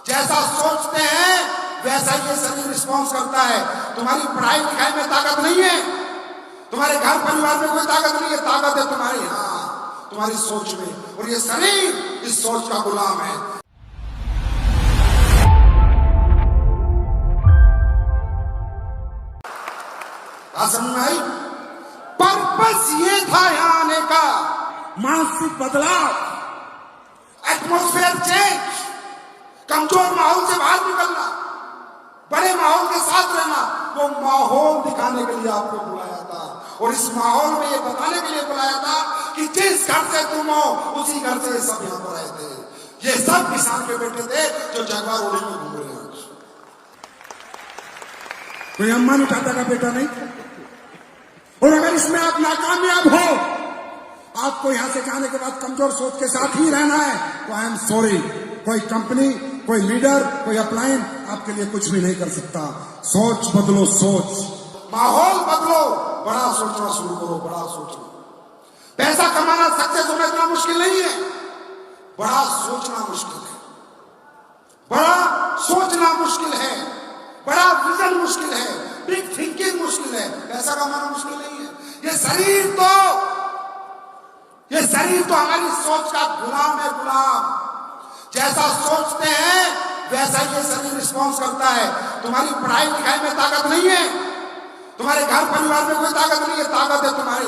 जैसा सोचते हैं वैसा ही ये शरीर रिस्पॉन्स करता है। तुम्हारी पढ़ाई लिखाई में ताकत नहीं है, तुम्हारे घर परिवार में कोई ताकत नहीं है, ताकत है तुम्हारी तुम्हारी सोच में, और ये शरीर इस सोच का गुलाम है। समझ में आई? पर्पस ये था यहां आने का, मानसिक बदलाव, एटमॉस्फेयर चेंज, कमजोर माहौल से बाहर निकलना, बड़े माहौल के साथ रहना। वो माहौल दिखाने के लिए आपको बुलाया था, और इस माहौल में ये बताने के लिए बुलाया था कि जिस घर से तुम हो उसी घर से सब यहां पर आए थे। ये सब किसान के बेटे थे जो जगह रोड में घूम रहे हैं। कोई अंबानी टाटा का बेटा नहीं। और अगर इसमें आप नाकामयाब हो, आपको यहां से जाने के बाद कमजोर सोच के साथ ही रहना है, तो आई एम सॉरी, कोई कंपनी, कोई लीडर, कोई अपलाइन आपके लिए कुछ भी नहीं कर सकता। सोच बदलो, सोच, माहौल बदलो, बड़ा सोचना शुरू करो, बड़ा सोचो। पैसा कमाना, सक्सेस होना इतना मुश्किल नहीं है, बड़ा सोचना मुश्किल है, बड़ा सोचना मुश्किल है, बड़ा विजन मुश्किल है, बिग थिंकिंग मुश्किल है, पैसा कमाना मुश्किल नहीं है। ये शरीर तो हमारी सोच का गुलाम है, गुलाम। जैसा सोचते हैं वैसा ही ये शरीर रिस्पॉन्स करता है। तुम्हारी पढ़ाई लिखाई में ताकत नहीं है, तुम्हारे घर परिवार में कोई ताकत नहीं है, ताकत है तुम्हारी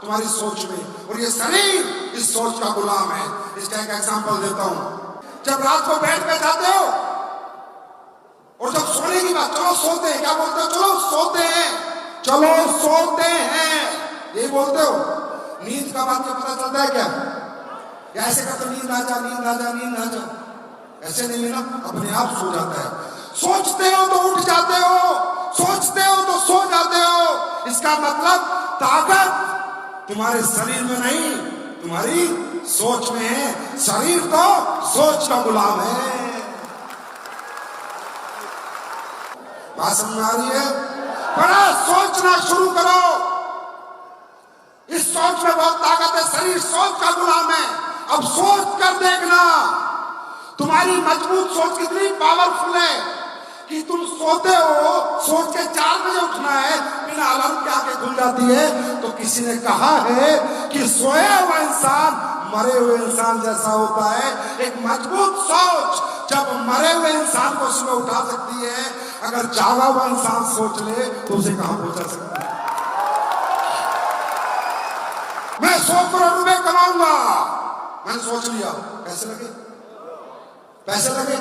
तुम्हारी सोच में, और ये शरीर इस सोच का गुलाम है। इसका एक एग्जांपल देता हूं। जब रात को बेड पे जाते हो और जब सोने की बात, चलो सोते हैं, क्या बोलते हो? चलो सोते हैं, चलो सोते हैं, यही बोलते हो। नींद का बात क्या पता चलता है क्या? ऐसे करते नींद आ जा, नींद आ जा, नींद आ जा, ऐसे नहीं लेना, अपने आप सो जाता है। सोचते हो तो उठ जाते हो, सोचते हो तो सो जाते हो। इसका मतलब ताकत तुम्हारे शरीर में नहीं, तुम्हारी सोच में है। शरीर तो सोच का गुलाम है। बात समझ आ रही है? बड़ा सोचना शुरू करो। इस सोच में बहुत ताकत है। शरीर सोच का गुलाम है। अब सोच कर देखना, तुम्हारी मजबूत सोच कितनी पावरफुल है कि तुम सोते हो, सोच के 4 बजे उठना है, बिना अलार्म के आंखें खुल जाती है। तो किसी ने कहा है कि सोया हुआ इंसान मरे हुए इंसान जैसा होता है। एक मजबूत सोच जब मरे हुए इंसान को सुबह उठा सकती है, अगर जागा हुआ इंसान सोच ले तो उसे कहां पहुंचा सकता है? मैं 100 करोड़ रुपए कमाऊंगा, मैंने सोच लिया, पैसे लगे, पैसे लगे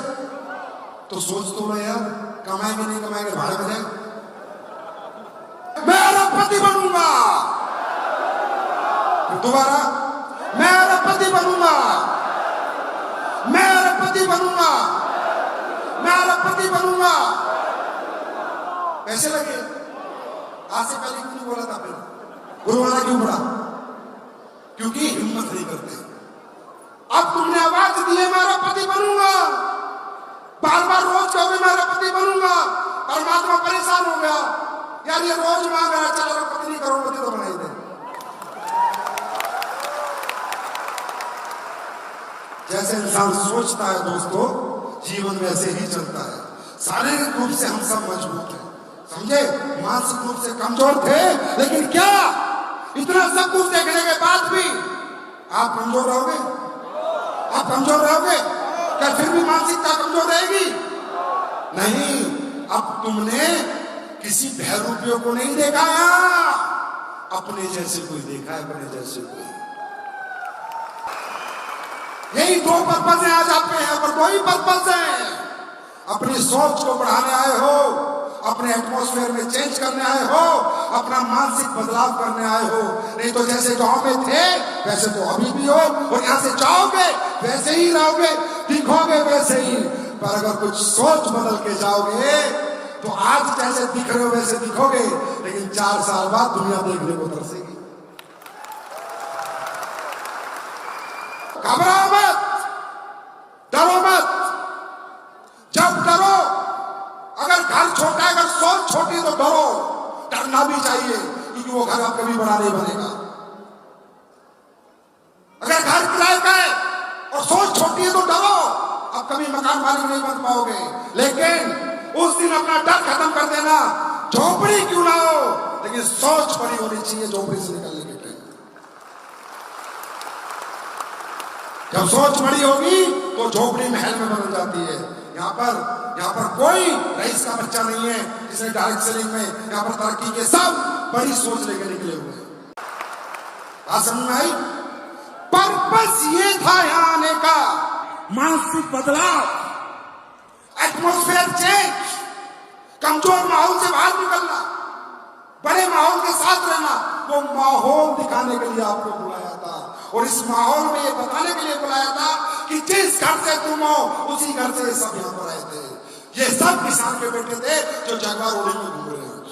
तो सोच तो रहे यार, कमाएंगे नहीं कमाएंगे, भाड़े में जाएंगे। मैं अरबपति बनूंगा, दोबारा मैं अरबपति बनूंगा, मैं अरबपति बनूंगा, मैं अरबपति बनूंगा। पैसे लगे। आज से पहले क्यों बोला था? फिर गुरुवारा क्यों पड़ा? क्योंकि हिम्मत नहीं करते। अब तुमने आवाज दी है मैं अरबपति बनूंगा, बार बार रोज कहोगे मैं अरबपति बनूंगा, परमात्मा परेशान हो गया, यार ये रोज मांग रहा है, चल अरबपति नहीं, करोड़पति तो बनाई दे। जैसे इंसान सोचता है दोस्तों, जीवन वैसे ही चलता है। शारीरिक रूप से हम सब मजबूत हैं, समझे, मानसिक रूप से कमजोर थे, लेकिन क्या इतना सब कुछ देखने के बाद भी आप कमजोर रहोगे? आप कमजोर रहोगे क्या? फिर भी मानसिकता कमजोर रहेगी? नहीं। अब तुमने किसी बहरूपियों को नहीं देखा, अपने जैसे कोई देखा है, अपने जैसे कोई। यही 2 पर्पस है आज आप पे हैं, पर 2 ही पर्पस है। अपनी सोच को बढ़ाने आए हो, अपने एटमॉस्फेयर में चेंज करने आए हो, अपना मानसिक बदलाव करने आए हो। नहीं तो जैसे गांव में थे वैसे तो अभी भी हो, और यहां से जाओगे वैसे ही रहोगे, दिखोगे वैसे ही। पर अगर कुछ सोच बदल के जाओगे तो आज जैसे दिख रहे हो वैसे दिखोगे, लेकिन 4 साल बाद दुनिया देखने को तरसेगी। घबराओ मत, डरो मत। जब डरो, अगर घर छोटा है, अगर सोच छोटी तो डरो, डरना भी चाहिए, क्योंकि वो घर अब कभी बड़ा नहीं बनेगा। अगर घर किराए का है और सोच छोटी है तो डरो, अब कभी मकान मकान मालिक नहीं बन पाओगे, लेकिन उस दिन अपना डर खत्म कर देना। झोपड़ी क्यों ना हो, लेकिन सोच बड़ी होनी चाहिए झोपड़ी से निकलने के टाइम। जब सोच बड़ी होगी तो झोपड़ी महल में बदल जाती है। यहाँ पर कोई रईस का बच्चा नहीं है जिसने डायरेक्ट सेलिंग में यहाँ पर तरक्की के सब बड़ी सोच लेकर निकले हुए हैं। बात समझ में आई? पर्पस ये था यहाँ आने का, मानसिक बदलाव, एटमॉस्फेयर चेंज, कमजोर माहौल से बाहर निकलना, बड़े माहौल के साथ रहना। वो माहौल दिखाने के लिए आपको बुलाया था, और इस माहौल में ये बताने के लिए बुलाया था कि जिस घर से तुम हो उसी घर से सब यहाँ पर आए थे। ये सब किसान के बेटे थे जो जगवा रोड में घूम रहे हैं।